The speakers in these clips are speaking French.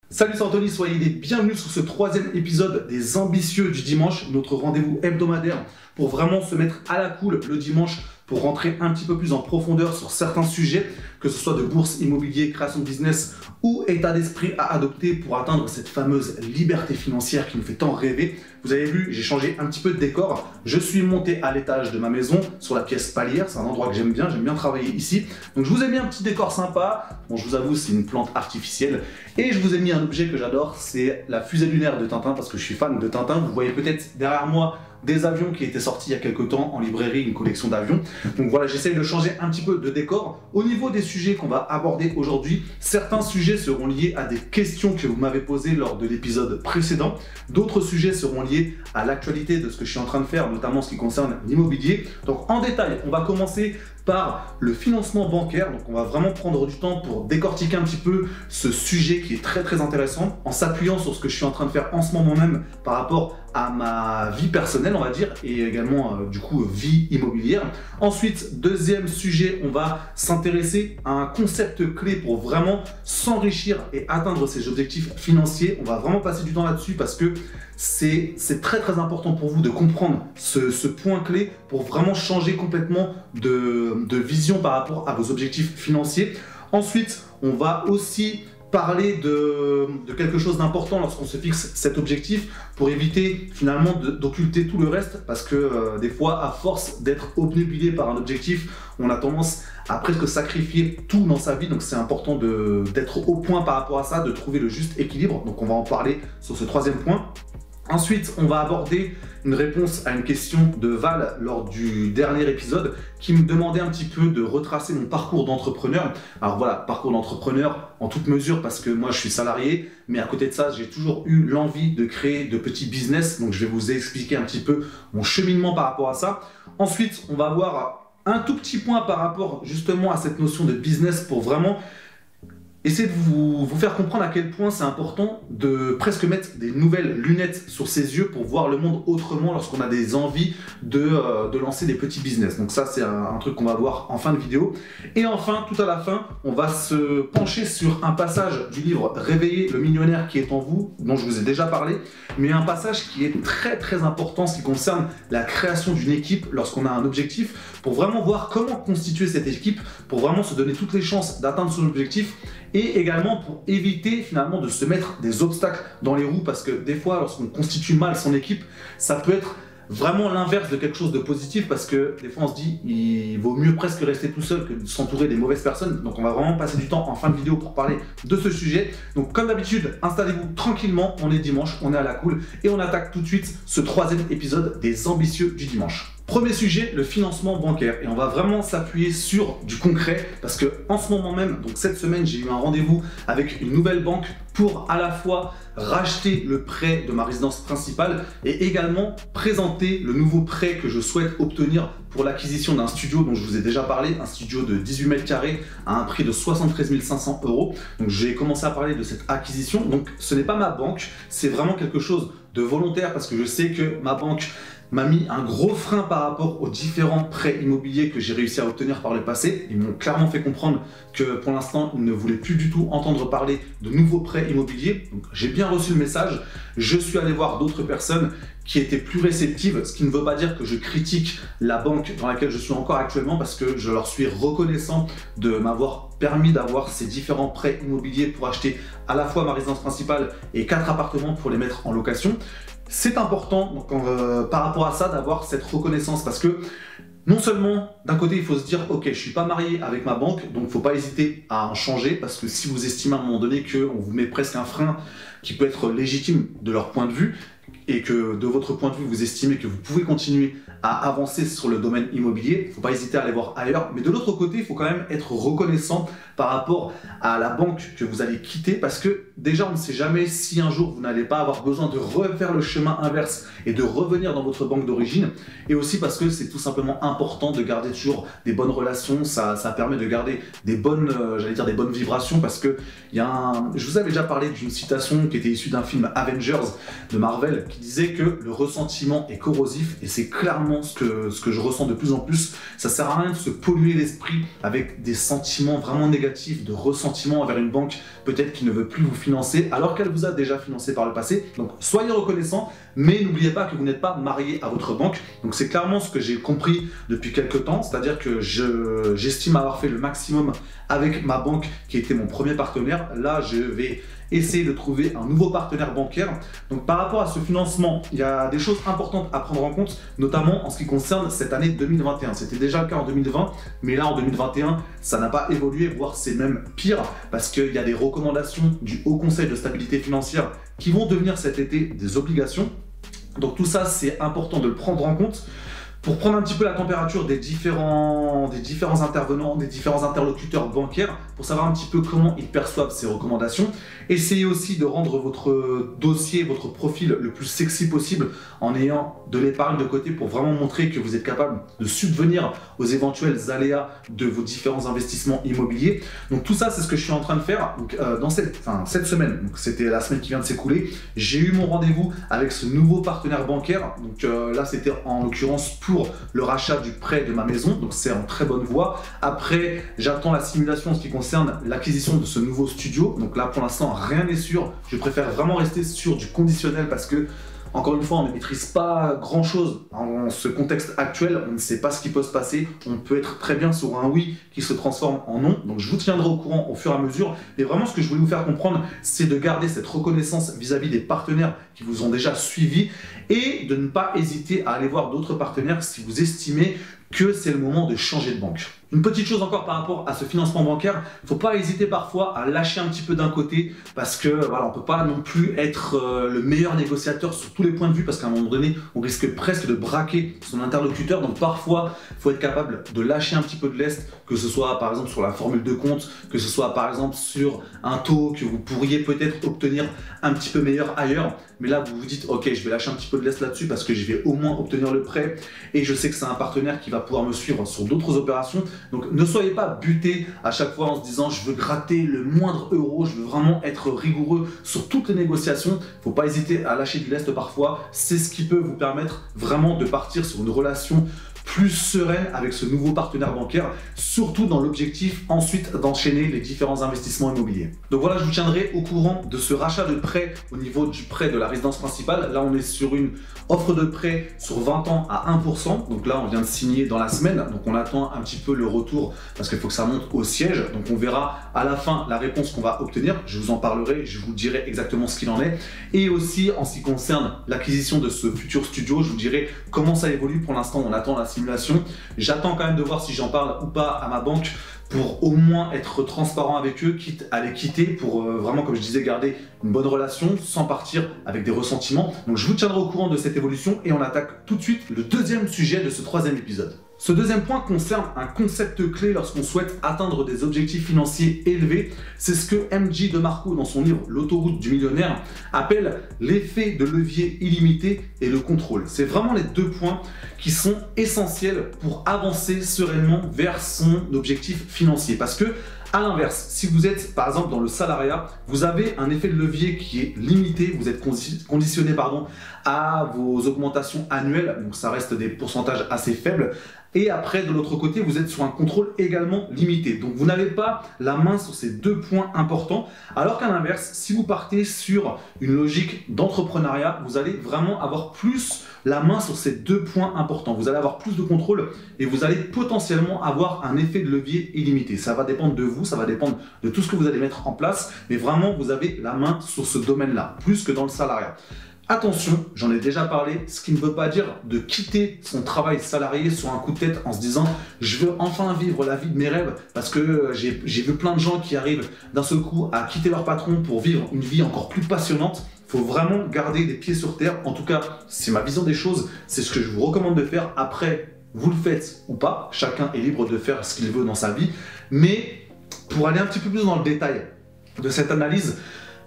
Salut, c'est Anthony, soyez les bienvenus sur ce troisième épisode des Ambitieux du dimanche, notre rendez-vous hebdomadaire pour vraiment se mettre à la cool le dimanche, pour rentrer un petit peu plus en profondeur sur certains sujets, que ce soit de bourse, immobilier, création de business ou état d'esprit à adopter pour atteindre cette fameuse liberté financière qui nous fait tant rêver. Vous avez vu, j'ai changé un petit peu de décor. Je suis monté à l'étage de ma maison, sur la pièce palière. C'est un endroit que j'aime bien travailler ici. Donc je vous ai mis un petit décor sympa. Bon, je vous avoue, c'est une plante artificielle. Et je vous ai mis un objet que j'adore, c'est la fusée lunaire de Tintin, parce que je suis fan de Tintin. Vous voyez peut-être derrière moi des avions qui étaient sortis il y a quelques temps en librairie, une collection d'avions. Donc voilà, j'essaye de changer un petit peu de décor. Au niveau des sujets qu'on va aborder aujourd'hui, certains sujets seront liés à des questions que vous m'avez posées lors de l'épisode précédent. D'autres sujets seront liés à l'actualité de ce que je suis en train de faire, notamment ce qui concerne l'immobilier. Donc en détail, on va commencer par le financement bancaire. Donc on va vraiment prendre du temps pour décortiquer un petit peu ce sujet qui est très intéressant, en s'appuyant sur ce que je suis en train de faire en ce moment même par rapport à ma vie personnelle, on va dire, et également du coup vie immobilière. Ensuite, deuxième sujet, on va s'intéresser à un concept clé pour vraiment s'enrichir et atteindre ses objectifs financiers. On va vraiment passer du temps là-dessus parce que c'est très important pour vous de comprendre ce point clé pour vraiment changer complètement de vision par rapport à vos objectifs financiers. Ensuite, on va aussi parler de quelque chose d'important lorsqu'on se fixe cet objectif pour éviter finalement d'occulter tout le reste, parce que des fois, à force d'être obnubilé par un objectif, on a tendance à presque sacrifier tout dans sa vie. Donc c'est important d'être au point par rapport à ça, de trouver le juste équilibre. Donc on va en parler sur ce troisième point. Ensuite, on va aborder une réponse à une question de Val lors du dernier épisode qui me demandait un petit peu de retracer mon parcours d'entrepreneur. Alors voilà, parcours d'entrepreneur en toute mesure parce que moi je suis salarié, mais à côté de ça, j'ai toujours eu l'envie de créer de petits business. Donc je vais vous expliquer un petit peu mon cheminement par rapport à ça. Ensuite, on va voir un tout petit point par rapport justement à cette notion de business pour vraiment essayer de vous faire comprendre à quel point c'est important de presque mettre des nouvelles lunettes sur ses yeux pour voir le monde autrement lorsqu'on a des envies de lancer des petits business. Donc ça, c'est un truc qu'on va voir en fin de vidéo. Et enfin, tout à la fin, on va se pencher sur un passage du livre « Réveillez le millionnaire qui est en vous », dont je vous ai déjà parlé, mais un passage qui est très important en ce qui concerne la création d'une équipe lorsqu'on a un objectif, pour vraiment voir comment constituer cette équipe, pour vraiment se donner toutes les chances d'atteindre son objectif, et également pour éviter finalement de se mettre des obstacles dans les roues, parce que des fois lorsqu'on constitue mal son équipe, ça peut être vraiment l'inverse de quelque chose de positif, parce que des fois on se dit il vaut mieux presque rester tout seul que de s'entourer des mauvaises personnes. Donc on va vraiment passer du temps en fin de vidéo pour parler de ce sujet. Donc comme d'habitude, installez-vous tranquillement, on est dimanche, on est à la cool, et on attaque tout de suite ce troisième épisode des Ambitieux du dimanche. Premier sujet, le financement bancaire, et on va vraiment s'appuyer sur du concret parce que en ce moment même, donc cette semaine, j'ai eu un rendez-vous avec une nouvelle banque pour à la fois racheter le prêt de ma résidence principale et également présenter le nouveau prêt que je souhaite obtenir pour l'acquisition d'un studio dont je vous ai déjà parlé, un studio de 18 mètres carrés à un prix de 73 500 €. Donc j'ai commencé à parler de cette acquisition. Donc ce n'est pas ma banque, c'est vraiment quelque chose de volontaire parce que je sais que ma banque m'a mis un gros frein par rapport aux différents prêts immobiliers que j'ai réussi à obtenir par le passé. Ils m'ont clairement fait comprendre que pour l'instant, ils ne voulaient plus du tout entendre parler de nouveaux prêts immobiliers. Donc j'ai bien reçu le message. Je suis allé voir d'autres personnes qui étaient plus réceptives, ce qui ne veut pas dire que je critique la banque dans laquelle je suis encore actuellement, parce que je leur suis reconnaissant de m'avoir permis d'avoir ces différents prêts immobiliers pour acheter à la fois ma résidence principale et 4 appartements pour les mettre en location. C'est important donc, par rapport à ça d'avoir cette reconnaissance, parce que non seulement d'un côté il faut se dire ok, je suis pas marié avec ma banque, donc il ne faut pas hésiter à en changer, parce que si vous estimez à un moment donné qu'on vous met presque un frein qui peut être légitime de leur point de vue, et que de votre point de vue vous estimez que vous pouvez continuer à avancer sur le domaine immobilier, il ne faut pas hésiter à aller voir ailleurs. Mais de l'autre côté, il faut quand même être reconnaissant par rapport à la banque que vous allez quitter, parce que déjà on ne sait jamais si un jour vous n'allez pas avoir besoin de refaire le chemin inverse et de revenir dans votre banque d'origine, et aussi parce que c'est tout simplement important de garder toujours des bonnes relations. Ça permet de garder des bonnes, j'allais dire des bonnes vibrations, parce que je vous avais déjà parlé d'une citation qui était issue d'un film Avengers de Marvel qui disait que le ressentiment est corrosif, et c'est clairement ce que je ressens de plus en plus. Ça sert à rien de se polluer l'esprit avec des sentiments vraiment négatifs négatif, de ressentiment envers une banque peut-être qui ne veut plus vous financer alors qu'elle vous a déjà financé par le passé. Donc soyez reconnaissant, mais n'oubliez pas que vous n'êtes pas marié à votre banque. Donc c'est clairement ce que j'ai compris depuis quelques temps, c'est-à-dire que j'estime avoir fait le maximum avec ma banque qui était mon premier partenaire. Là, je vais essayer de trouver un nouveau partenaire bancaire. Donc par rapport à ce financement, il y a des choses importantes à prendre en compte, notamment en ce qui concerne cette année 2021. C'était déjà le cas en 2020, mais là en 2021, ça n'a pas évolué, voire c'est même pire, parce qu'il y a des recommandations du Haut Conseil de stabilité financière qui vont devenir cet été des obligations. Donc tout ça, c'est important de le prendre en compte. Pour prendre un petit peu la température des différents intervenants, des différents interlocuteurs bancaires, pour savoir un petit peu comment ils perçoivent ces recommandations. Essayez aussi de rendre votre dossier, votre profil le plus sexy possible en ayant de l'épargne de côté pour vraiment montrer que vous êtes capable de subvenir aux éventuels aléas de vos différents investissements immobiliers. Donc tout ça, c'est ce que je suis en train de faire. Donc, dans cette semaine, donc c'était la semaine qui vient de s'écouler, j'ai eu mon rendez-vous avec ce nouveau partenaire bancaire. Donc là, c'était en l'occurrence pour le rachat du prêt de ma maison, donc c'est en très bonne voie. Après, j'attends la simulation en ce qui concerne l'acquisition de ce nouveau studio. Donc là, pour l'instant, rien n'est sûr. Je préfère vraiment rester sur du conditionnel parce que, encore une fois, on ne maîtrise pas grand-chose en ce contexte actuel. On ne sait pas ce qui peut se passer. On peut être très bien sur un oui qui se transforme en non. Donc, je vous tiendrai au courant au fur et à mesure. Mais vraiment, ce que je voulais vous faire comprendre, c'est de garder cette reconnaissance vis-à-vis des partenaires qui vous ont déjà suivis et de ne pas hésiter à aller voir d'autres partenaires si vous estimez que c'est le moment de changer de banque. Une petite chose encore par rapport à ce financement bancaire, il ne faut pas hésiter parfois à lâcher un petit peu d'un côté parce que voilà, on ne peut pas non plus être le meilleur négociateur sur tous les points de vue parce qu'à un moment donné, on risque presque de braquer son interlocuteur. Donc parfois, il faut être capable de lâcher un petit peu de lest, que ce soit par exemple sur la formule de compte, que ce soit par exemple sur un taux que vous pourriez peut-être obtenir un petit peu meilleur ailleurs. Mais là, vous vous dites, ok, je vais lâcher un petit peu de lest là-dessus parce que je vais au moins obtenir le prêt et je sais que c'est un partenaire qui va pouvoir me suivre sur d'autres opérations. Donc ne soyez pas buté à chaque fois en se disant je veux gratter le moindre euro, je veux vraiment être rigoureux sur toutes les négociations. Il ne faut pas hésiter à lâcher du lest parfois, c'est ce qui peut vous permettre vraiment de partir sur une relation plus sereine avec ce nouveau partenaire bancaire, surtout dans l'objectif ensuite d'enchaîner les différents investissements immobiliers. Donc voilà, je vous tiendrai au courant de ce rachat de prêt au niveau du prêt de la résidence principale. Là, on est sur une offre de prêt sur 20 ans à 1%. Donc là, on vient de signer dans la semaine. Donc on attend un petit peu le retour parce qu'il faut que ça monte au siège. Donc on verra à la fin la réponse qu'on va obtenir. Je vous en parlerai, je vous dirai exactement ce qu'il en est. Et aussi, en ce qui concerne l'acquisition de ce futur studio, je vous dirai comment ça évolue. Pour l'instant, on attend la simulation. J'attends quand même de voir si j'en parle ou pas à ma banque pour au moins être transparent avec eux, quitte à les quitter pour vraiment, comme je disais, garder une bonne relation sans partir avec des ressentiments. Donc je vous tiendrai au courant de cette évolution et on attaque tout de suite le deuxième sujet de ce troisième épisode. Ce deuxième point concerne un concept clé lorsqu'on souhaite atteindre des objectifs financiers élevés. C'est ce que MJ DeMarco, dans son livre L'autoroute du millionnaire, appelle l'effet de levier illimité et le contrôle. C'est vraiment les deux points qui sont essentiels pour avancer sereinement vers son objectif financier. Parce que, à l'inverse, si vous êtes par exemple dans le salariat, vous avez un effet de levier qui est limité, vous êtes conditionné à vos augmentations annuelles, donc ça reste des pourcentages assez faibles. Et après, de l'autre côté, vous êtes sur un contrôle également limité. Donc, vous n'avez pas la main sur ces deux points importants. Alors qu'à l'inverse, si vous partez sur une logique d'entrepreneuriat, vous allez vraiment avoir plus la main sur ces deux points importants. Vous allez avoir plus de contrôle et vous allez potentiellement avoir un effet de levier illimité. Ça va dépendre de vous, ça va dépendre de tout ce que vous allez mettre en place. Mais vraiment, vous avez la main sur ce domaine-là, plus que dans le salariat. Attention, j'en ai déjà parlé, ce qui ne veut pas dire de quitter son travail salarié sur un coup de tête en se disant je veux enfin vivre la vie de mes rêves parce que j'ai vu plein de gens qui arrivent d'un seul coup à quitter leur patron pour vivre une vie encore plus passionnante. Il faut vraiment garder les pieds sur terre. En tout cas, c'est ma vision des choses, c'est ce que je vous recommande de faire. Après, vous le faites ou pas, chacun est libre de faire ce qu'il veut dans sa vie. Mais pour aller un petit peu plus dans le détail de cette analyse,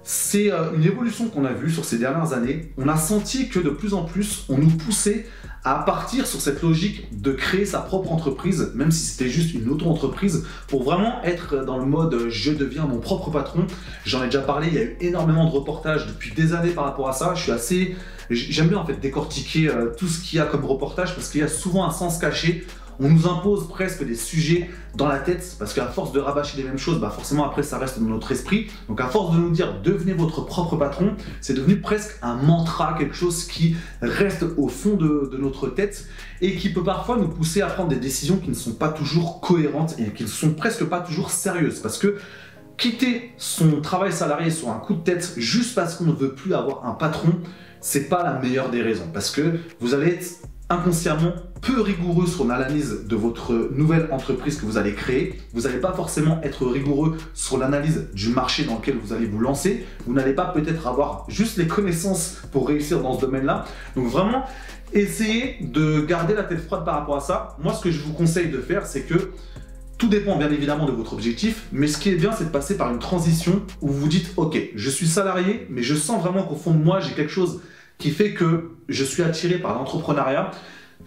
c'est une évolution qu'on a vue sur ces dernières années. On a senti que de plus en plus, on nous poussait à partir sur cette logique de créer sa propre entreprise, même si c'était juste une auto-entreprise, pour vraiment être dans le mode je deviens mon propre patron. J'en ai déjà parlé, il y a eu énormément de reportages depuis des années par rapport à ça. J'aime bien en fait décortiquer tout ce qu'il y a comme reportage parce qu'il y a souvent un sens caché. on nous impose presque des sujets dans la tête, parce qu'à force de rabâcher les mêmes choses, bah forcément après ça reste dans notre esprit. Donc à force de nous dire devenez votre propre patron, c'est devenu presque un mantra, quelque chose qui reste au fond de notre tête et qui peut parfois nous pousser à prendre des décisions qui ne sont pas toujours cohérentes et qui ne sont presque pas toujours sérieuses. Parce que quitter son travail salarié sur un coup de tête juste parce qu'on ne veut plus avoir un patron, c'est pas la meilleure des raisons. Parce que vous allez être inconsciemment peu rigoureux sur l'analyse de votre nouvelle entreprise que vous allez créer. Vous n'allez pas forcément être rigoureux sur l'analyse du marché dans lequel vous allez vous lancer. Vous n'allez pas peut-être avoir juste les connaissances pour réussir dans ce domaine-là. Donc vraiment, essayez de garder la tête froide par rapport à ça. Moi, ce que je vous conseille de faire, c'est que tout dépend bien évidemment de votre objectif, mais ce qui est bien, c'est de passer par une transition où vous vous dites « Ok, je suis salarié, mais je sens vraiment qu'au fond de moi, j'ai quelque chose qui fait que je suis attiré par l'entrepreneuriat ».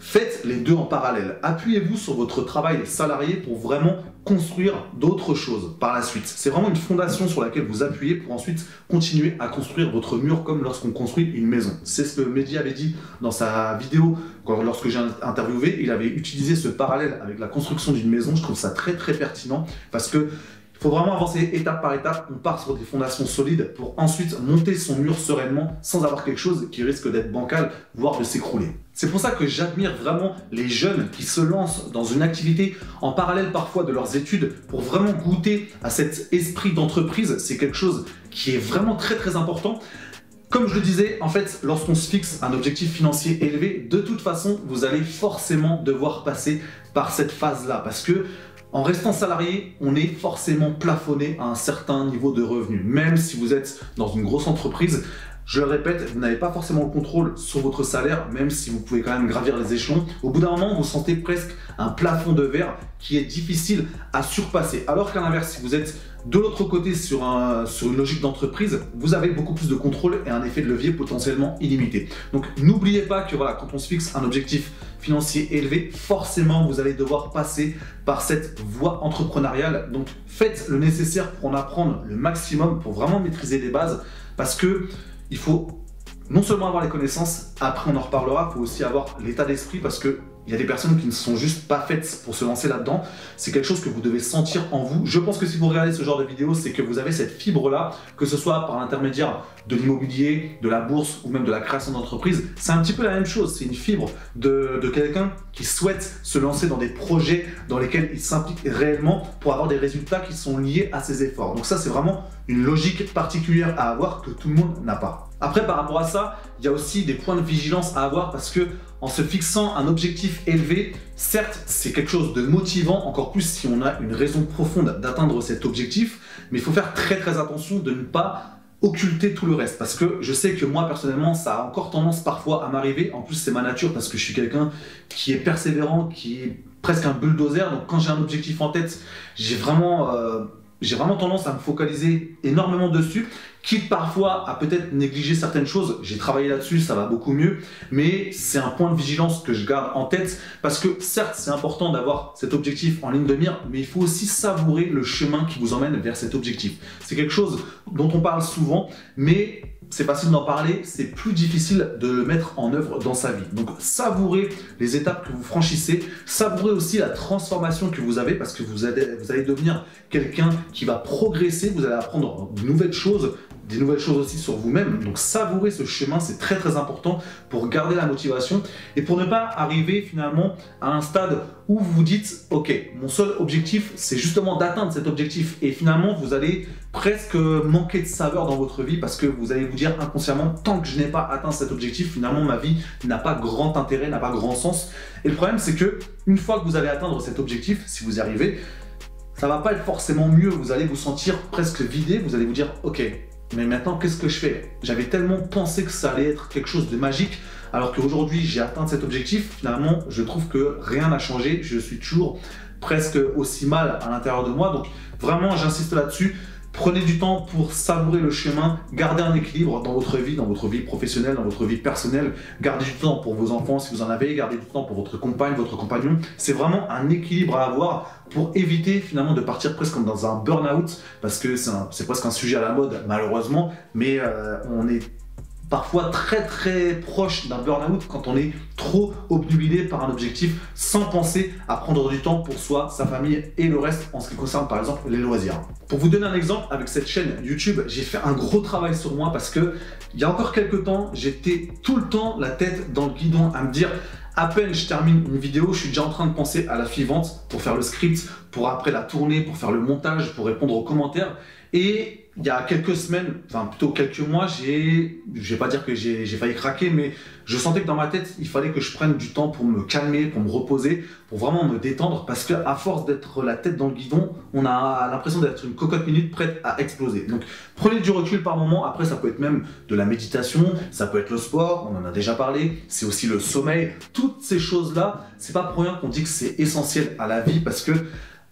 Faites les deux en parallèle. Appuyez-vous sur votre travail salarié pour vraiment construire d'autres choses par la suite. C'est vraiment une fondation sur laquelle vous appuyez pour ensuite continuer à construire votre mur comme lorsqu'on construit une maison. C'est ce que Mehdi avait dit dans sa vidéo lorsque j'ai interviewé. Il avait utilisé ce parallèle avec la construction d'une maison. Je trouve ça très pertinent parce que il faut vraiment avancer étape par étape. On part sur des fondations solides pour ensuite monter son mur sereinement sans avoir quelque chose qui risque d'être bancal, voire de s'écrouler. C'est pour ça que j'admire vraiment les jeunes qui se lancent dans une activité en parallèle parfois de leurs études pour vraiment goûter à cet esprit d'entreprise. C'est quelque chose qui est vraiment très important. Comme je le disais, en fait, lorsqu'on se fixe un objectif financier élevé, de toute façon, vous allez forcément devoir passer par cette phase-là parce que en restant salarié, on est forcément plafonné à un certain niveau de revenu. Même si vous êtes dans une grosse entreprise, je le répète, vous n'avez pas forcément le contrôle sur votre salaire, même si vous pouvez quand même gravir les échelons. Au bout d'un moment, vous sentez presque un plafond de verre qui est difficile à surpasser. Alors qu'à l'inverse, si vous êtes de l'autre côté sur une logique d'entreprise, vous avez beaucoup plus de contrôle et un effet de levier potentiellement illimité. Donc n'oubliez pas que voilà, quand on se fixe un objectif financier élevé, forcément vous allez devoir passer par cette voie entrepreneuriale. Donc faites le nécessaire pour en apprendre le maximum, pour vraiment maîtriser les bases, parce que il faut non seulement avoir les connaissances, après on en reparlera, il faut aussi avoir l'état d'esprit parce que il y a des personnes qui ne sont juste pas faites pour se lancer là-dedans. C'est quelque chose que vous devez sentir en vous. Je pense que si vous regardez ce genre de vidéo, c'est que vous avez cette fibre-là, que ce soit par l'intermédiaire de l'immobilier, de la bourse ou même de la création d'entreprise. C'est un petit peu la même chose. C'est une fibre de quelqu'un qui souhaite se lancer dans des projets dans lesquels il s'implique réellement pour avoir des résultats qui sont liés à ses efforts. Donc ça, c'est vraiment une logique particulière à avoir que tout le monde n'a pas. Après, par rapport à ça, il y a aussi des points de vigilance à avoir parce que en se fixant un objectif élevé, certes, c'est quelque chose de motivant, encore plus si on a une raison profonde d'atteindre cet objectif, mais il faut faire très attention de ne pas occulter tout le reste. Parce que je sais que moi, personnellement, ça a encore tendance parfois à m'arriver. En plus, c'est ma nature parce que je suis quelqu'un qui est persévérant, qui est presque un bulldozer. Donc quand j'ai un objectif en tête, j'ai vraiment tendance à me focaliser énormément dessus, quitte parfois à peut-être négliger certaines choses. J'ai travaillé là-dessus, ça va beaucoup mieux, mais c'est un point de vigilance que je garde en tête parce que certes, c'est important d'avoir cet objectif en ligne de mire, mais il faut aussi savourer le chemin qui vous emmène vers cet objectif. C'est quelque chose dont on parle souvent, mais c'est facile d'en parler, c'est plus difficile de le mettre en œuvre dans sa vie. Donc savourez les étapes que vous franchissez, savourez aussi la transformation que vous avez parce que vous allez devenir quelqu'un qui va progresser, vous allez apprendre de nouvelles choses, des nouvelles choses aussi sur vous-même. Donc savourez ce chemin, c'est très important pour garder la motivation et pour ne pas arriver finalement à un stade où vous vous dites ok, mon seul objectif c'est justement d'atteindre cet objectif et finalement vous allez presque manquer de saveur dans votre vie parce que vous allez vous dire inconsciemment tant que je n'ai pas atteint cet objectif, finalement ma vie n'a pas grand intérêt, n'a pas grand sens. Et le problème c'est que une fois que vous allez atteindre cet objectif, si vous y arrivez, ça va pas être forcément mieux, vous allez vous sentir presque vidé, vous allez vous dire ok, mais maintenant qu'est-ce que je fais? J'avais tellement pensé que ça allait être quelque chose de magique, alors qu'aujourd'hui j'ai atteint cet objectif, finalement je trouve que rien n'a changé, je suis toujours presque aussi mal à l'intérieur de moi, donc vraiment j'insiste là-dessus. Prenez du temps pour savourer le chemin, gardez un équilibre dans votre vie professionnelle, dans votre vie personnelle, gardez du temps pour vos enfants si vous en avez, gardez du temps pour votre compagne, votre compagnon. C'est vraiment un équilibre à avoir pour éviter finalement de partir presque comme dans un burn-out, parce que c'est presque un sujet à la mode malheureusement, mais on est parfois très proche d'un burn-out quand on est trop obnubilé par un objectif sans penser à prendre du temps pour soi, sa famille et le reste en ce qui concerne par exemple les loisirs. Pour vous donner un exemple, avec cette chaîne YouTube, j'ai fait un gros travail sur moi parce que il y a encore quelques temps, j'étais tout le temps la tête dans le guidon à me dire à peine je termine une vidéo, je suis déjà en train de penser à la suivante pour faire le script, pour après la tourner, pour faire le montage, pour répondre aux commentaires. Et il y a quelques semaines, enfin plutôt quelques mois, je vais pas dire que j'ai failli craquer, mais je sentais que dans ma tête, il fallait que je prenne du temps pour me calmer, pour me reposer, pour vraiment me détendre, parce qu'à force d'être la tête dans le guidon, on a l'impression d'être une cocotte minute prête à exploser. Donc prenez du recul par moment, après ça peut être même de la méditation, ça peut être le sport, on en a déjà parlé, c'est aussi le sommeil, toutes ces choses-là, c'est pas pour rien qu'on dit que c'est essentiel à la vie, parce que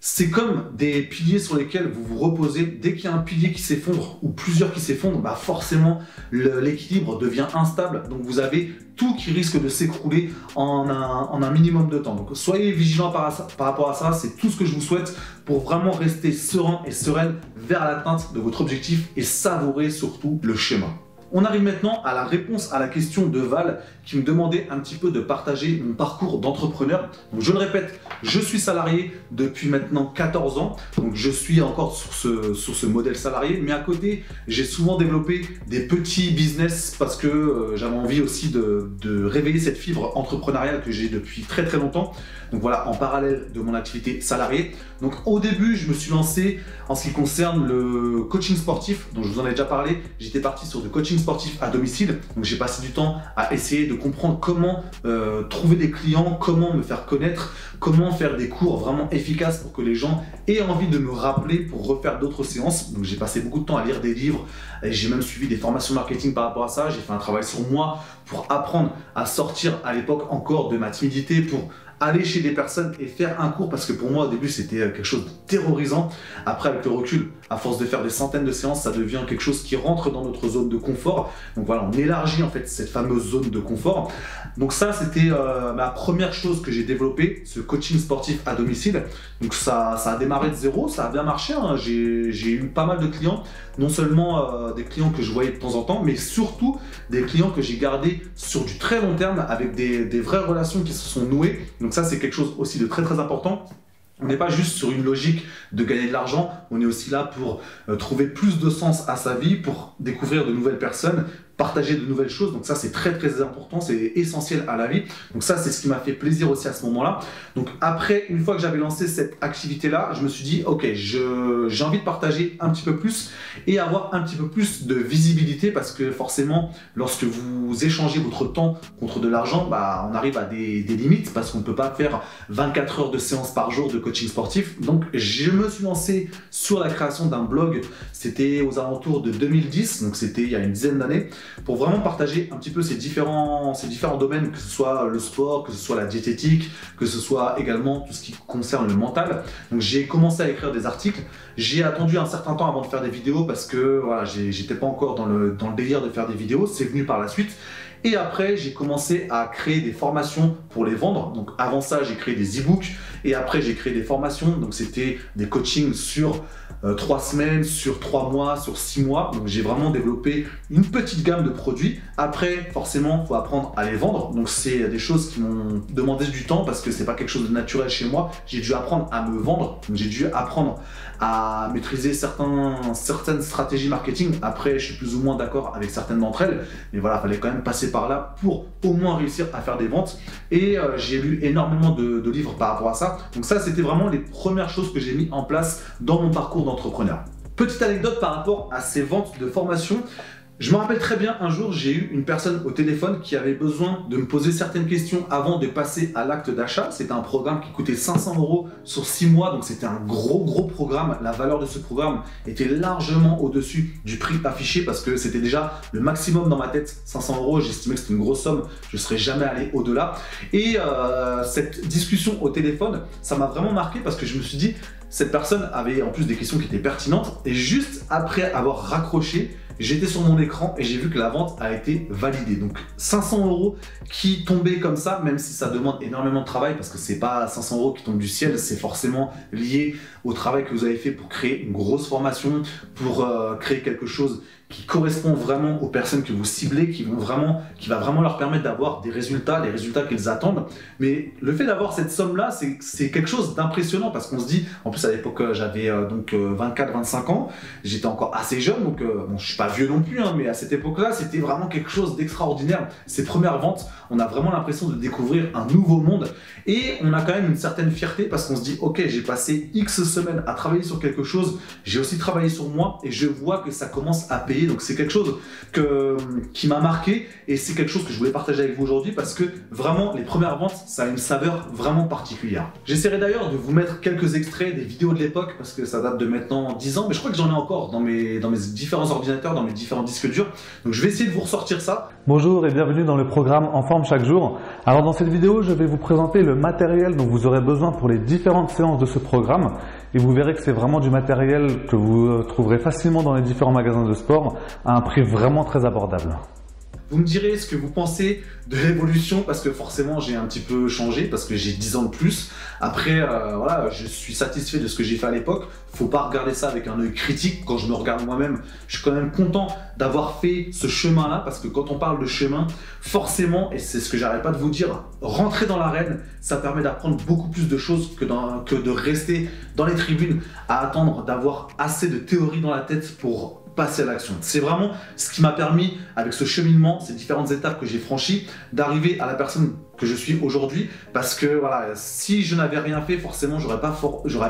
c'est comme des piliers sur lesquels vous vous reposez. Dès qu'il y a un pilier qui s'effondre ou plusieurs qui s'effondrent, bah forcément l'équilibre devient instable. Donc vous avez tout qui risque de s'écrouler en un minimum de temps. Donc soyez vigilants par rapport à ça. C'est tout ce que je vous souhaite pour vraiment rester serein et sereine vers l'atteinte de votre objectif et savourer surtout le chemin. On arrive maintenant à la réponse à la question de Val qui me demandait un petit peu de partager mon parcours d'entrepreneur. Donc je le répète, je suis salarié depuis maintenant 14 ans, donc je suis encore sur ce modèle salarié, mais à côté, j'ai souvent développé des petits business parce que j'avais envie aussi de réveiller cette fibre entrepreneuriale que j'ai depuis très longtemps. Donc voilà, en parallèle de mon activité salariée. Donc au début, je me suis lancé en ce qui concerne le coaching sportif, dont je vous en ai déjà parlé. J'étais parti sur du coaching sportif à domicile. Donc j'ai passé du temps à essayer de comprendre comment trouver des clients, comment me faire connaître, comment faire des cours vraiment efficaces pour que les gens aient envie de me rappeler pour refaire d'autres séances. Donc j'ai passé beaucoup de temps à lire des livres et j'ai même suivi des formations marketing par rapport à ça. J'ai fait un travail sur moi pour apprendre à sortir à l'époque encore de ma timidité, pour aller chez des personnes et faire un cours, parce que pour moi au début c'était quelque chose de terrorisant. Après avec le recul, à force de faire des centaines de séances, ça devient quelque chose qui rentre dans notre zone de confort. Donc voilà, on élargit en fait cette fameuse zone de confort. Donc ça c'était ma première chose que j'ai développée, ce coaching sportif à domicile. Donc ça a démarré de zéro, ça a bien marché, hein. J'ai eu pas mal de clients, non seulement des clients que je voyais de temps en temps, mais surtout des clients que j'ai gardés sur du très long terme avec des vraies relations qui se sont nouées. Donc ça c'est quelque chose aussi de très important. On n'est pas juste sur une logique de gagner de l'argent, on est aussi là pour trouver plus de sens à sa vie, pour découvrir de nouvelles personnes, partager de nouvelles choses. Donc ça c'est très important, c'est essentiel à la vie. Donc ça c'est ce qui m'a fait plaisir aussi à ce moment-là. Donc après, une fois que j'avais lancé cette activité-là, je me suis dit ok, j'ai envie de partager un petit peu plus et avoir un petit peu plus de visibilité, parce que forcément lorsque vous échangez votre temps contre de l'argent, bah, on arrive à des limites, parce qu'on ne peut pas faire 24 heures de séance par jour de coaching sportif. Donc je me suis lancé sur la création d'un blog, c'était aux alentours de 2010, donc c'était il y a une dizaine d'années, pour vraiment partager un petit peu ces différents domaines, que ce soit le sport, que ce soit la diététique, que ce soit également tout ce qui concerne le mental. Donc j'ai commencé à écrire des articles, j'ai attendu un certain temps avant de faire des vidéos parce que voilà, j'étais pas encore dans le délire de faire des vidéos, c'est venu par la suite. Et après, j'ai commencé à créer des formations pour les vendre. Donc avant ça, j'ai créé des e-books et après, j'ai créé des formations. Donc c'était des coachings sur 3 semaines, sur 3 mois, sur 6 mois. Donc j'ai vraiment développé une petite gamme de produits. Après, forcément, il faut apprendre à les vendre. Donc c'est des choses qui m'ont demandé du temps parce que c'est pas quelque chose de naturel chez moi. J'ai dû apprendre à me vendre. Donc j'ai dû apprendre à maîtriser certaines stratégies marketing. Après, je suis plus ou moins d'accord avec certaines d'entre elles. Mais voilà, il fallait quand même passer par là pour au moins réussir à faire des ventes. Et j'ai lu énormément de livres par rapport à ça. Donc ça, c'était vraiment les premières choses que j'ai mis en place dans mon parcours d'entrepreneur. Petite anecdote par rapport à ces ventes de formation. Je me rappelle très bien, un jour, j'ai eu une personne au téléphone qui avait besoin de me poser certaines questions avant de passer à l'acte d'achat. C'était un programme qui coûtait 500 € sur 6 mois, donc c'était un gros programme. La valeur de ce programme était largement au-dessus du prix affiché parce que c'était déjà le maximum dans ma tête, 500 €. J'estimais que c'était une grosse somme, je ne serais jamais allé au-delà. Et cette discussion au téléphone, ça m'a vraiment marqué parce que je me suis dit, cette personne avait en plus des questions qui étaient pertinentes. Et juste après avoir raccroché, j'étais sur mon écran et j'ai vu que la vente a été validée. Donc 500 € qui tombaient comme ça, même si ça demande énormément de travail, parce que c'est pas 500 € qui tombent du ciel, c'est forcément lié au travail que vous avez fait pour créer une grosse formation, pour créer quelque chose qui correspond vraiment aux personnes que vous ciblez, qui va vraiment leur permettre d'avoir des résultats, les résultats qu'ils attendent. Mais le fait d'avoir cette somme-là, c'est quelque chose d'impressionnant parce qu'on se dit, en plus à l'époque j'avais donc 24-25 ans, j'étais encore assez jeune, donc bon, je suis pas vieux non plus, hein, mais à cette époque-là, c'était vraiment quelque chose d'extraordinaire. Ces premières ventes, on a vraiment l'impression de découvrir un nouveau monde et on a quand même une certaine fierté parce qu'on se dit, ok, j'ai passé X semaines à travailler sur quelque chose, j'ai aussi travaillé sur moi et je vois que ça commence à payer. Donc c'est quelque chose qui m'a marqué et c'est quelque chose que je voulais partager avec vous aujourd'hui parce que vraiment les premières ventes, ça a une saveur vraiment particulière. J'essaierai d'ailleurs de vous mettre quelques extraits des vidéos de l'époque parce que ça date de maintenant 10 ans, mais je crois que j'en ai encore dans mes différents ordinateurs, dans mes différents disques durs. Donc je vais essayer de vous ressortir ça. Bonjour et bienvenue dans le programme En Forme chaque jour. Alors dans cette vidéo, je vais vous présenter le matériel dont vous aurez besoin pour les différentes séances de ce programme. Et vous verrez que c'est vraiment du matériel que vous trouverez facilement dans les différents magasins de sport à un prix vraiment très abordable. Vous me direz ce que vous pensez de l'évolution parce que forcément j'ai un petit peu changé parce que j'ai 10 ans de plus. Après, voilà, je suis satisfait de ce que j'ai fait à l'époque. Faut pas regarder ça avec un œil critique. Quand je me regarde moi-même, je suis quand même content d'avoir fait ce chemin-là parce que quand on parle de chemin, forcément, et c'est ce que j'arrête pas de vous dire, rentrer dans l'arène, ça permet d'apprendre beaucoup plus de choses que de rester dans les tribunes à attendre d'avoir assez de théorie dans la tête pour passer à l'action. C'est vraiment ce qui m'a permis, avec ce cheminement, ces différentes étapes que j'ai franchies, d'arriver à la personne que je suis aujourd'hui, parce que voilà, si je n'avais rien fait, forcément, j'aurais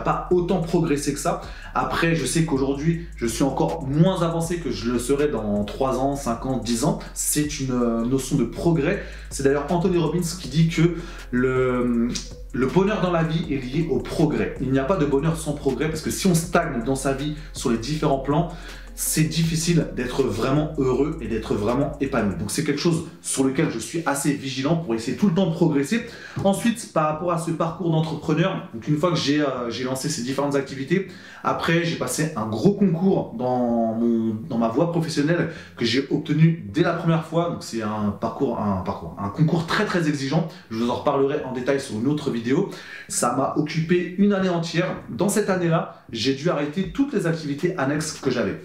pas autant progressé que ça. Après, je sais qu'aujourd'hui, je suis encore moins avancé que je le serai dans 3 ans, 5 ans, 10 ans. C'est une notion de progrès. C'est d'ailleurs Anthony Robbins qui dit que le bonheur dans la vie est lié au progrès. Il n'y a pas de bonheur sans progrès, parce que si on stagne dans sa vie sur les différents plans, c'est difficile d'être vraiment heureux et d'être vraiment épanoui. Donc c'est quelque chose sur lequel je suis assez vigilant pour essayer tout le temps de progresser. Ensuite, par rapport à ce parcours d'entrepreneur, donc une fois que j'ai lancé ces différentes activités, après j'ai passé un gros concours dans ma voie professionnelle que j'ai obtenu dès la première fois. Donc c'est un concours très très exigeant. Je vous en reparlerai en détail sur une autre vidéo. Ça m'a occupé une année entière. Dans cette année-là, j'ai dû arrêter toutes les activités annexes que j'avais.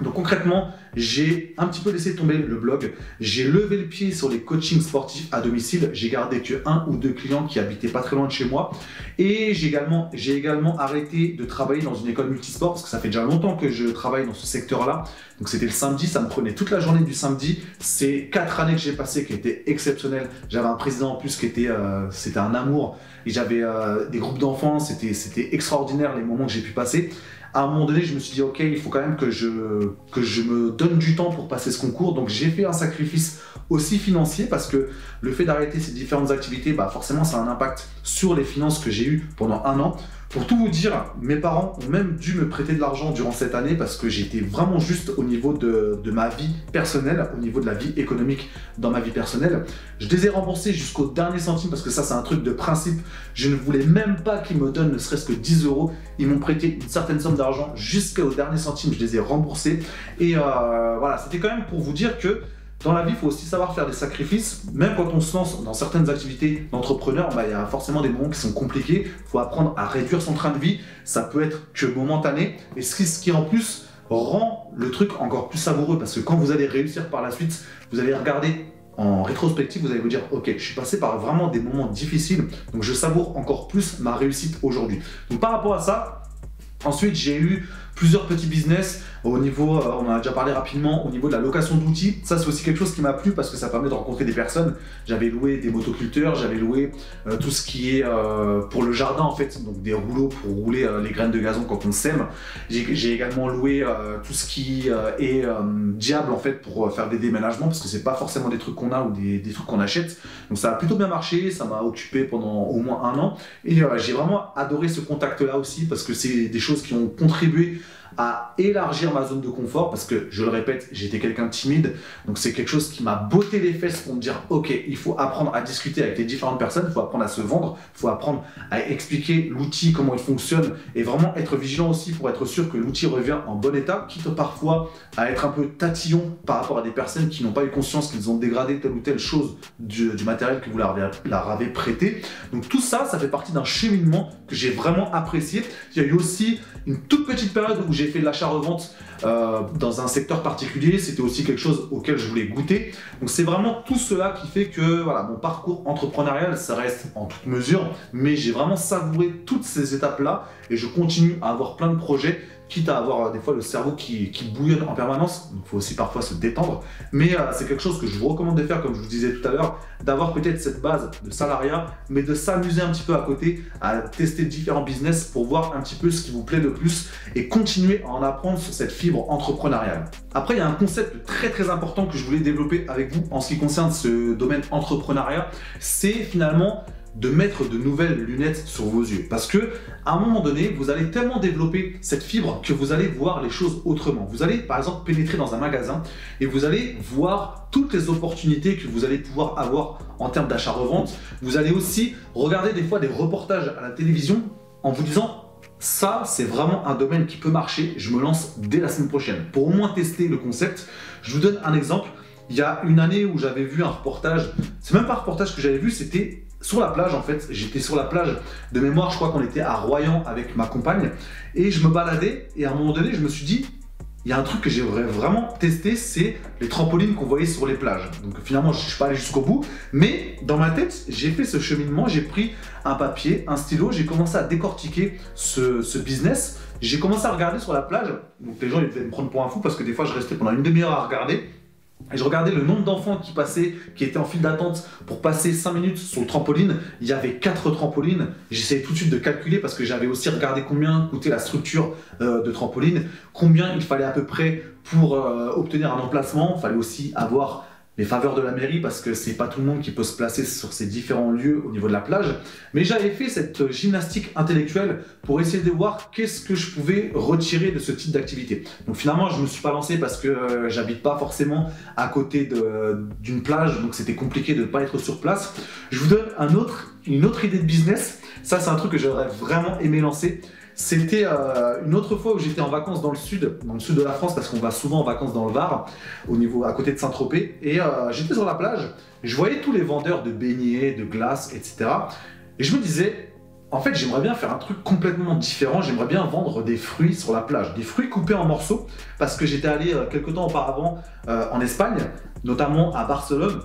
Donc concrètement, j'ai un petit peu laissé tomber le blog, j'ai levé le pied sur les coachings sportifs à domicile, j'ai gardé que 1 ou 2 clients qui habitaient pas très loin de chez moi et j'ai également arrêté de travailler dans une école multisport parce que ça fait déjà longtemps que je travaille dans ce secteur-là. Donc c'était le samedi, ça me prenait toute la journée du samedi. C'est 4 années que j'ai passées qui étaient exceptionnelles. J'avais un président en plus qui était, c'était un amour et j'avais des groupes d'enfants, c'était extraordinaire les moments que j'ai pu passer. À un moment donné, je me suis dit, ok, il faut quand même que je me donne du temps pour passer ce concours. Donc, j'ai fait un sacrifice aussi financier parce que le fait d'arrêter ces différentes activités, bah forcément, ça a un impact sur les finances que j'ai eues pendant 1 an. Pour tout vous dire, mes parents ont même dû me prêter de l'argent durant cette année parce que j'étais vraiment juste au niveau de ma vie personnelle, au niveau de la vie économique dans ma vie personnelle. Je les ai remboursés jusqu'au dernier centime parce que ça, c'est un truc de principe. Je ne voulais même pas qu'ils me donnent ne serait-ce que 10 €. Ils m'ont prêté une certaine somme d'argent jusqu'au dernier centime. Je les ai remboursés. Et voilà, c'était quand même pour vous dire que dans la vie, il faut aussi savoir faire des sacrifices. Même quand on se lance dans certaines activités d'entrepreneur, bah, il y a forcément des moments qui sont compliqués. Il faut apprendre à réduire son train de vie. Ça peut être que momentané. Et ce qui en plus rend le truc encore plus savoureux. Parce que quand vous allez réussir par la suite, vous allez regarder en rétrospective, vous allez vous dire, ok, je suis passé par vraiment des moments difficiles. Donc je savoure encore plus ma réussite aujourd'hui. Donc par rapport à ça, ensuite j'ai eu plusieurs petits business au niveau, on en a déjà parlé rapidement, au niveau de la location d'outils. Ça, c'est aussi quelque chose qui m'a plu parce que ça permet de rencontrer des personnes. J'avais loué des motoculteurs, j'avais loué tout ce qui est pour le jardin en fait, donc des rouleaux pour rouler les graines de gazon quand on sème. J'ai également loué tout ce qui est diable en fait pour faire des déménagements parce que c'est pas forcément des trucs qu'on a ou des trucs qu'on achète. Donc ça a plutôt bien marché, ça m'a occupé pendant au moins 1 an et j'ai vraiment adoré ce contact-là aussi parce que c'est des choses qui ont contribué à élargir ma zone de confort parce que, je le répète, j'étais quelqu'un de timide, donc c'est quelque chose qui m'a botté les fesses pour me dire ok, il faut apprendre à discuter avec les différentes personnes, il faut apprendre à se vendre, il faut apprendre à expliquer l'outil, comment il fonctionne et vraiment être vigilant aussi pour être sûr que l'outil revient en bon état, quitte parfois à être un peu tatillon par rapport à des personnes qui n'ont pas eu conscience qu'ils ont dégradé telle ou telle chose du matériel que vous leur avez prêté. Donc tout ça, ça fait partie d'un cheminement que j'ai vraiment apprécié. Il y a eu aussi une toute petite période où j'ai j'ai fait l'achat-revente dans un secteur particulier, c'était aussi quelque chose auquel je voulais goûter. Donc c'est vraiment tout cela qui fait que voilà, mon parcours entrepreneurial, ça reste en toute mesure, mais j'ai vraiment savouré toutes ces étapes-là et je continue à avoir plein de projets, quitte à avoir des fois le cerveau qui bouillonne en permanence. Il faut aussi parfois se détendre, mais c'est quelque chose que je vous recommande de faire, comme je vous disais tout à l'heure, d'avoir peut-être cette base de salariat, mais de s'amuser un petit peu à côté, à tester différents business pour voir un petit peu ce qui vous plaît le plus et continuer à en apprendre sur cette fibre entrepreneuriale. Après, il y a un concept très important que je voulais développer avec vous en ce qui concerne ce domaine entrepreneuriat, c'est finalement de mettre de nouvelles lunettes sur vos yeux. Parce que à un moment donné, vous allez tellement développer cette fibre que vous allez voir les choses autrement. Vous allez par exemple pénétrer dans un magasin et vous allez voir toutes les opportunités que vous allez pouvoir avoir en termes d'achat-revente. Vous allez aussi regarder des fois des reportages à la télévision en vous disant ça, c'est vraiment un domaine qui peut marcher, je me lance dès la semaine prochaine. Pour au moins tester le concept, je vous donne un exemple. Il y a une année où j'avais vu un reportage, c'est même pas un reportage que j'avais vu, c'était sur la plage en fait. J'étais sur la plage de mémoire, je crois qu'on était à Royan avec ma compagne et je me baladais et à un moment donné, je me suis dit, il y a un truc que j'aimerais vraiment tester, c'est les trampolines qu'on voyait sur les plages. Donc finalement, je ne suis pas allé jusqu'au bout, mais dans ma tête, j'ai fait ce cheminement, j'ai pris un papier, un stylo, j'ai commencé à décortiquer ce business. J'ai commencé à regarder sur la plage, donc les gens ils devaient me prendre pour un fou parce que des fois je restais pendant une demi-heure à regarder. Et je regardais le nombre d'enfants qui passaient, qui étaient en file d'attente pour passer 5 minutes sur le trampoline. Il y avait 4 trampolines. J'essayais tout de suite de calculer parce que j'avais aussi regardé combien coûtait la structure de trampoline, combien il fallait à peu près pour obtenir un emplacement. Il fallait aussi avoir les faveurs de la mairie parce que c'est pas tout le monde qui peut se placer sur ces différents lieux au niveau de la plage. Mais j'avais fait cette gymnastique intellectuelle pour essayer de voir qu'est-ce que je pouvais retirer de ce type d'activité. Donc finalement, je me suis pas lancé parce que j'habite pas forcément à côté d'une plage, donc c'était compliqué de ne pas être sur place. Je vous donne une autre idée de business. Ça, c'est un truc que j'aurais vraiment aimé lancer. C'était une autre fois où j'étais en vacances dans le sud de la France, parce qu'on va souvent en vacances dans le Var, à côté de Saint-Tropez, et j'étais sur la plage, je voyais tous les vendeurs de beignets, de glace, etc. Et je me disais, en fait, j'aimerais bien faire un truc complètement différent, j'aimerais bien vendre des fruits sur la plage, des fruits coupés en morceaux, parce que j'étais allé quelques temps auparavant en Espagne, notamment à Barcelone,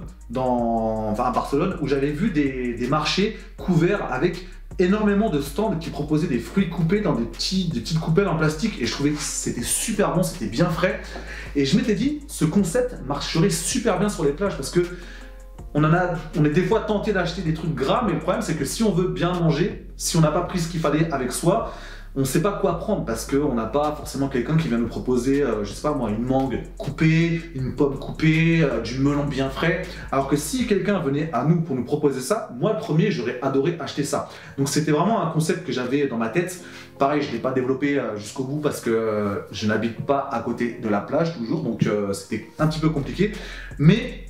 où j'avais vu des marchés couverts avec énormément de stands qui proposaient des fruits coupés dans des petites coupelles en plastique et je trouvais que c'était super bon, c'était bien frais et je m'étais dit ce concept marcherait super bien sur les plages parce que on est des fois tenté d'acheter des trucs gras mais le problème c'est que si on veut bien manger, si on n'a pas pris ce qu'il fallait avec soi, on ne sait pas quoi prendre parce qu'on n'a pas forcément quelqu'un qui vient nous proposer, je sais pas moi, une mangue coupée, une pomme coupée, du melon bien frais. Alors que si quelqu'un venait à nous pour nous proposer ça, moi le premier, j'aurais adoré acheter ça. Donc c'était vraiment un concept que j'avais dans ma tête. Pareil, je ne l'ai pas développé jusqu'au bout parce que je n'habite pas à côté de la plage toujours, donc c'était un petit peu compliqué. Mais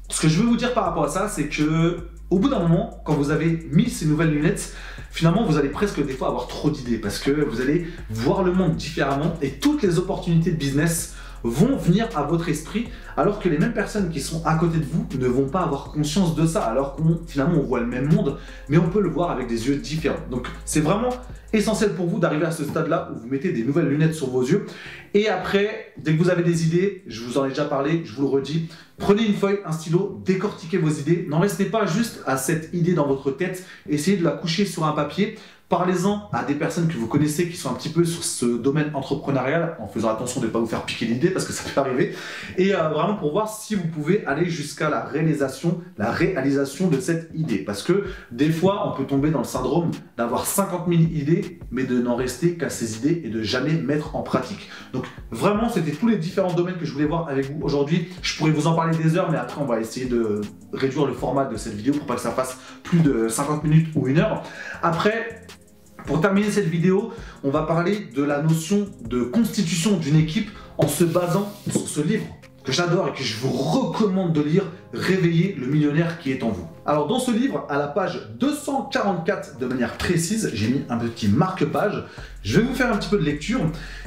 ce que je veux vous dire par rapport à ça, c'est que au bout d'un moment, quand vous avez mis ces nouvelles lunettes, finalement, vous allez presque des fois avoir trop d'idées parce que vous allez voir le monde différemment et toutes les opportunités de business vont venir à votre esprit alors que les mêmes personnes qui sont à côté de vous ne vont pas avoir conscience de ça alors qu'on finalement on voit le même monde mais on peut le voir avec des yeux différents. Donc c'est vraiment essentiel pour vous d'arriver à ce stade-là où vous mettez des nouvelles lunettes sur vos yeux et après, dès que vous avez des idées, je vous en ai déjà parlé, je vous le redis, prenez une feuille, un stylo, décortiquez vos idées, n'en restez pas juste à cette idée dans votre tête, essayez de la coucher sur un papier. Parlez-en à des personnes que vous connaissez qui sont un petit peu sur ce domaine entrepreneurial en faisant attention de ne pas vous faire piquer l'idée parce que ça peut arriver et vraiment pour voir si vous pouvez aller jusqu'à la réalisation de cette idée parce que des fois on peut tomber dans le syndrome d'avoir 50 000 idées mais de n'en rester qu'à ces idées et de jamais mettre en pratique. Donc vraiment c'était tous les différents domaines que je voulais voir avec vous aujourd'hui. Je pourrais vous en parler des heures mais après on va essayer de réduire le format de cette vidéo pour pas que ça fasse plus de 50 minutes ou 1 heure. Après, pour terminer cette vidéo, on va parler de la notion de constitution d'une équipe en se basant sur ce livre que j'adore et que je vous recommande de lire, Réveiller le millionnaire qui est en vous. Alors dans ce livre, à la page 244 de manière précise, j'ai mis un petit marque-page, je vais vous faire un petit peu de lecture.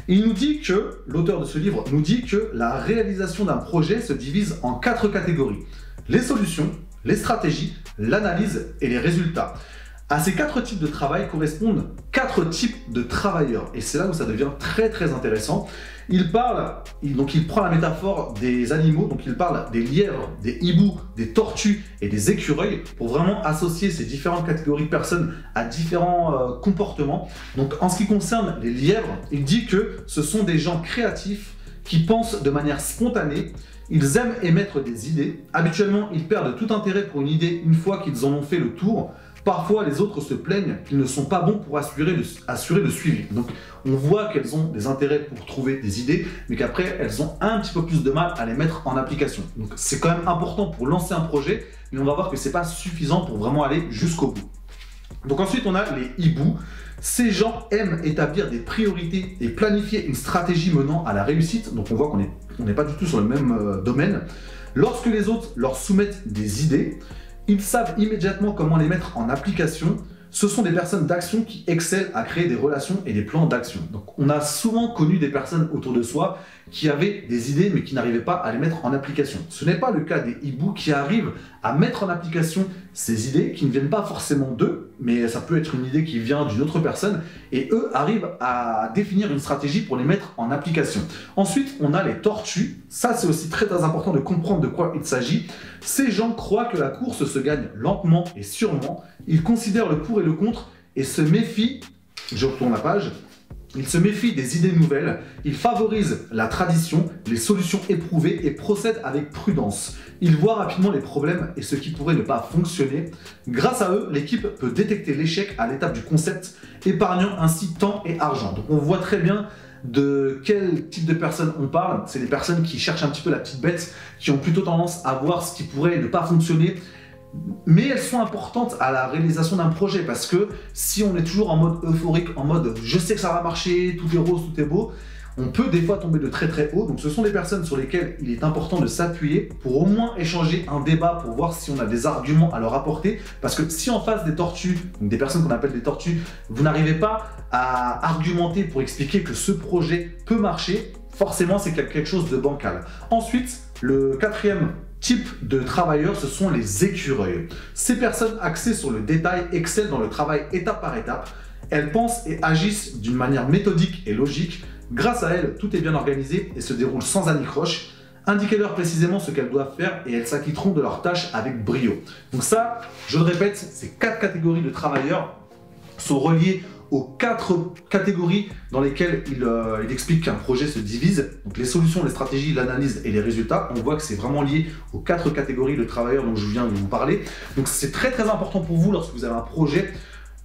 Il nous dit que, l'auteur de ce livre nous dit que la réalisation d'un projet se divise en 4 catégories. Les solutions, les stratégies, l'analyse et les résultats. À ces 4 types de travail correspondent 4 types de travailleurs. Et c'est là où ça devient très très intéressant. Il prend la métaphore des animaux, donc il parle des lièvres, des hiboux, des tortues et des écureuils pour vraiment associer ces différentes catégories de personnes à différents comportements. Donc en ce qui concerne les lièvres, il dit que ce sont des gens créatifs qui pensent de manière spontanée. Ils aiment émettre des idées. Habituellement, ils perdent tout intérêt pour une idée une fois qu'ils en ont fait le tour. Parfois, les autres se plaignent qu'ils ne sont pas bons pour assurer le suivi. Donc, on voit qu'elles ont des intérêts pour trouver des idées, mais qu'après, elles ont un petit peu plus de mal à les mettre en application. Donc, c'est quand même important pour lancer un projet, mais on va voir que ce n'est pas suffisant pour vraiment aller jusqu'au bout. Donc ensuite, on a les hiboux. Ces gens aiment établir des priorités et planifier une stratégie menant à la réussite. Donc, on voit qu'on n'est pas du tout sur le même domaine. Lorsque les autres leur soumettent des idées, ils savent immédiatement comment les mettre en application. Ce sont des personnes d'action qui excellent à créer des relations et des plans d'action. Donc on a souvent connu des personnes autour de soi qui avaient des idées mais qui n'arrivaient pas à les mettre en application. Ce n'est pas le cas des hiboux qui arrivent à mettre en application ces idées qui ne viennent pas forcément d'eux, mais ça peut être une idée qui vient d'une autre personne et eux arrivent à définir une stratégie pour les mettre en application. Ensuite, on a les tortues. Ça, c'est aussi très important de comprendre de quoi il s'agit. Ces gens croient que la course se gagne lentement et sûrement. Ils considèrent le pour et le contre et se méfient, je retourne la page, ils se méfient des idées nouvelles, ils favorisent la tradition, les solutions éprouvées et procèdent avec prudence. Ils voient rapidement les problèmes et ce qui pourrait ne pas fonctionner. Grâce à eux, l'équipe peut détecter l'échec à l'étape du concept, épargnant ainsi temps et argent. Donc on voit très bien de quel type de personnes on parle. C'est des personnes qui cherchent un petit peu la petite bête, qui ont plutôt tendance à voir ce qui pourrait ne pas fonctionner, mais elles sont importantes à la réalisation d'un projet parce que si on est toujours en mode euphorique, en mode je sais que ça va marcher, tout est rose, tout est beau, on peut des fois tomber de très très haut. Donc ce sont des personnes sur lesquelles il est important de s'appuyer pour au moins échanger un débat pour voir si on a des arguments à leur apporter, parce que si en face des tortues, donc des personnes qu'on appelle des tortues, vous n'arrivez pas à argumenter pour expliquer que ce projet peut marcher, forcément c'est quelque chose de bancal. Ensuite, le 4e type de travailleurs, ce sont les écureuils. Ces personnes axées sur le détail excellent dans le travail étape par étape. Elles pensent et agissent d'une manière méthodique et logique. Grâce à elles, tout est bien organisé et se déroule sans anicroche. Indiquez-leur précisément ce qu'elles doivent faire et elles s'acquitteront de leurs tâches avec brio. Donc ça, je le répète, ces 4 catégories de travailleurs sont reliées aux 4 catégories dans lesquelles il explique qu'un projet se divise. Donc les solutions, les stratégies, l'analyse et les résultats. On voit que c'est vraiment lié aux 4 catégories de travailleurs dont je viens de vous parler. Donc c'est très très important pour vous lorsque vous avez un projet,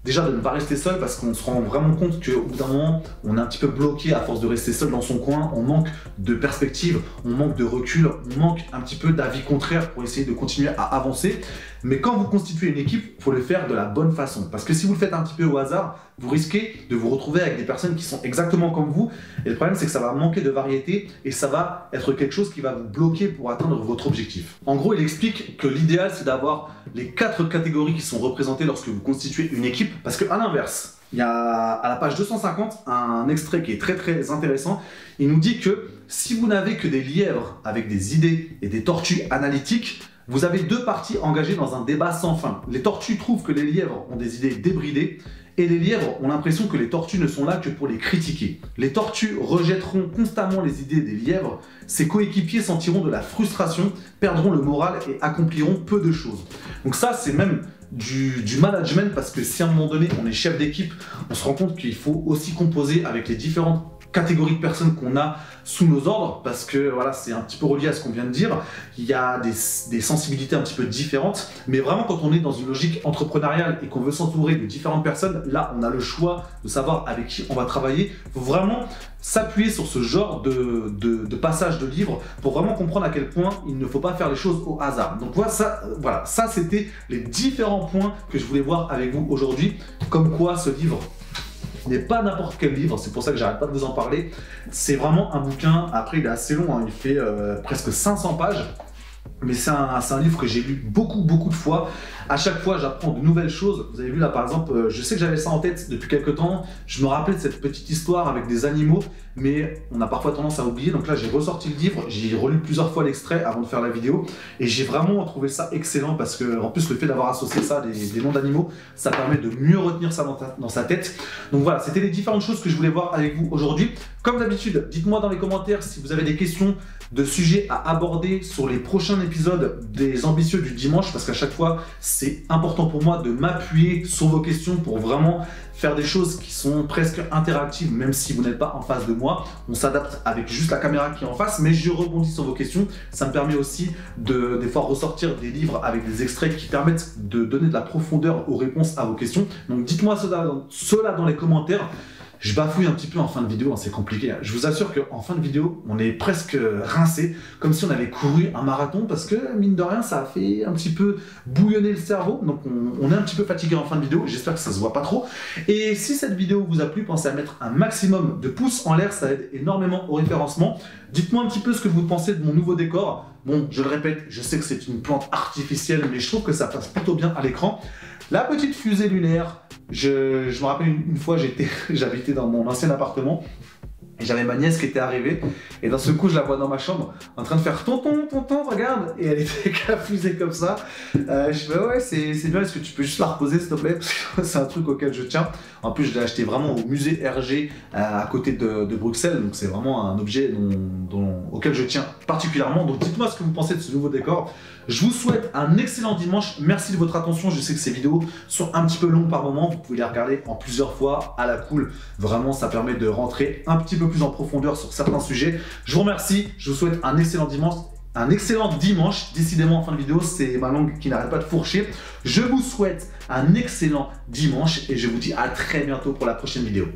déjà de ne pas rester seul, parce qu'on se rend vraiment compte qu'au bout d'un moment, on est un petit peu bloqué à force de rester seul dans son coin, on manque de perspective, on manque de recul, on manque un petit peu d'avis contraires pour essayer de continuer à avancer. Mais quand vous constituez une équipe, il faut le faire de la bonne façon. Parce que si vous le faites un petit peu au hasard, vous risquez de vous retrouver avec des personnes qui sont exactement comme vous. Et le problème, c'est que ça va manquer de variété et ça va être quelque chose qui va vous bloquer pour atteindre votre objectif. En gros, il explique que l'idéal, c'est d'avoir les 4 catégories qui sont représentées lorsque vous constituez une équipe. Parce qu'à l'inverse, il y a à la page 250 un extrait qui est très très intéressant. Il nous dit que si vous n'avez que des lièvres avec des idées et des tortues analytiques, vous avez 2 parties engagées dans un débat sans fin. Les tortues trouvent que les lièvres ont des idées débridées et les lièvres ont l'impression que les tortues ne sont là que pour les critiquer. Les tortues rejetteront constamment les idées des lièvres, ses coéquipiers sentiront de la frustration, perdront le moral et accompliront peu de choses. Donc ça, c'est même du management, parce que si à un moment donné on est chef d'équipe, on se rend compte qu'il faut aussi composer avec les différentes catégories de personnes qu'on a sous nos ordres, parce que voilà, c'est un petit peu relié à ce qu'on vient de dire. Il y a des sensibilités un petit peu différentes, mais vraiment quand on est dans une logique entrepreneuriale et qu'on veut s'entourer de différentes personnes, là on a le choix de savoir avec qui on va travailler. Il faut vraiment s'appuyer sur ce genre de passage de livre pour vraiment comprendre à quel point il ne faut pas faire les choses au hasard. Donc voilà, ça c'était les différents points que je voulais voir avec vous aujourd'hui, comme quoi ce livre n'est pas n'importe quel livre, c'est pour ça que j'arrête pas de vous en parler. C'est vraiment un bouquin, après il est assez long, hein, il fait presque 500 pages, mais c'est un livre que j'ai lu beaucoup de fois, À chaque fois, j'apprends de nouvelles choses. Vous avez vu là, par exemple, je sais que j'avais ça en tête depuis quelques temps. Je me rappelais de cette petite histoire avec des animaux, mais on a parfois tendance à oublier. Donc là, j'ai ressorti le livre, j'ai relu plusieurs fois l'extrait avant de faire la vidéo, et j'ai vraiment trouvé ça excellent parce que, en plus, le fait d'avoir associé ça des noms d'animaux, ça permet de mieux retenir ça dans sa tête. Donc voilà, c'était les différentes choses que je voulais voir avec vous aujourd'hui. Comme d'habitude, dites-moi dans les commentaires si vous avez des questions de sujets à aborder sur les prochains épisodes des Ambitieux du dimanche, parce qu'à chaque fois, c'est important pour moi de m'appuyer sur vos questions pour vraiment faire des choses qui sont presque interactives, même si vous n'êtes pas en face de moi. On s'adapte avec juste la caméra qui est en face, mais je rebondis sur vos questions. Ça me permet aussi de des fois ressortir des livres avec des extraits qui permettent de donner de la profondeur aux réponses à vos questions. Donc dites-moi cela dans les commentaires. Je bafouille un petit peu en fin de vidéo, hein, c'est compliqué. Je vous assure qu'en fin de vidéo, on est presque rincé, comme si on avait couru un marathon, parce que, mine de rien, ça a fait un petit peu bouillonner le cerveau. Donc, on est un petit peu fatigué en fin de vidéo. J'espère que ça se voit pas trop. Et si cette vidéo vous a plu, pensez à mettre un maximum de pouces en l'air. Ça aide énormément au référencement. Dites-moi un petit peu ce que vous pensez de mon nouveau décor. Bon, je le répète, je sais que c'est une plante artificielle, mais je trouve que ça passe plutôt bien à l'écran. La petite fusée lunaire, je me rappelle une fois, j'habitais dans mon ancien appartement et j'avais ma nièce qui était arrivée et d'un seul coup je la vois dans ma chambre en train de faire tonton, regarde, et elle était avec la fusée comme ça. Je fais ouais, c'est bien, est-ce que tu peux juste la reposer s'il te plaît, parce que c'est un truc auquel je tiens. En plus, je l'ai acheté vraiment au musée Hergé à côté de Bruxelles, donc c'est vraiment un objet auquel je tiens particulièrement. Donc dites-moi ce que vous pensez de ce nouveau décor. Je vous souhaite un excellent dimanche. Merci de votre attention. Je sais que ces vidéos sont un petit peu longues par moment. Vous pouvez les regarder en plusieurs fois à la cool. Vraiment, ça permet de rentrer un petit peu plus en profondeur sur certains sujets. Je vous remercie. Je vous souhaite un excellent dimanche. Décidément en fin de vidéo, c'est ma langue qui n'arrête pas de fourcher. Je vous souhaite un excellent dimanche et je vous dis à très bientôt pour la prochaine vidéo.